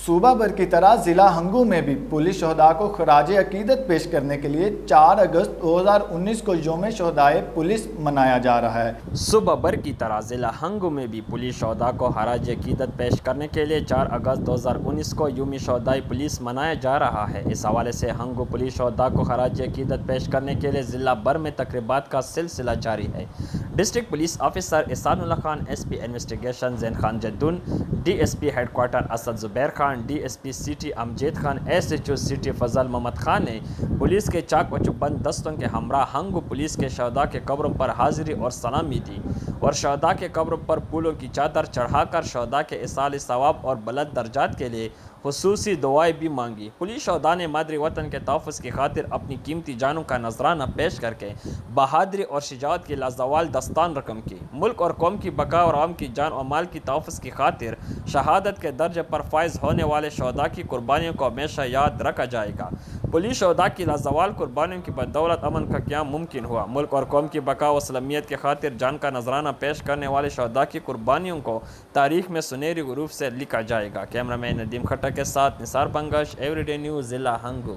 صوبہ بھر کی طرح ضلع ہنگو میں بھی پولیس شہداء کو خراج عقیدت پیش کرنے کے لیے 4 اگست 2019 کو یوم شہدائے پولیس منایا جا رہا ہے۔ صوبہ بھر کی طرح ضلع ہنگو میں بھی پولیس شہداء کو خراج عقیدت پیش کرنے کے لیے 4 اگست 2019 کو یوم شہدائے پولیس منایا جا رہا ہے۔ اس حوالے سے ہنگو پولیس شہداء کو خراج عقیدت پیش کرنے کے لیے ضلع بھر میں تقریبات کا سلسلہ جاری ہے۔ District police officer Ehsan Ullah Khan, S P investigation Zain Khan Jadoon, D S P head quarter Asad Zubair Khan, D S P city Amjad Khan, S H O city Fazal Muhammad Khan نے پولیس کے چاق و چوبند دستوں کے ہمراہ ہنگو پولیس کے شہداء کے قبروں پر حاضری اور سلامی دی اور شہداء کے قبروں پر پھولوں کی چادر چڑھا کر شہداء کے ایصال ثواب اور بلند درجات کے لیے خصوصی دعائیں بھی مانگی۔ پولیس شہداء نے مادری وطن کے تحفظ کی خاطر اپنی قیمتی جانوں کا نذرانہ پیش کر کے بہادری اور شجاعت کی لازوال داستان رقم کی۔ ملک اور قوم کی بقا اور عوام کی جان و مال کی تحفظ کی خاطر شہادت کے درجے پر فائز ہونے والے شہداء کی قربانیوں کو ہمیشہ یاد رکھا جائے گا۔ پولیس شہداء کی لازوال قربانیوں کی بدولت امن کا قیام ممکن ہوا۔ ملک اور قوم کی بقا و سلامت کی خاطر جان کا نذرانہ پیش کرنے والے شہداء کی قربانیوں کو تاریخ میں سنہری حروف سے لکھا جائے گا۔ کیمرہ مین ندیم کھٹا کے ساتھ نثار بنگش، ایوری ڈے نیوز، ضلع ہنگو۔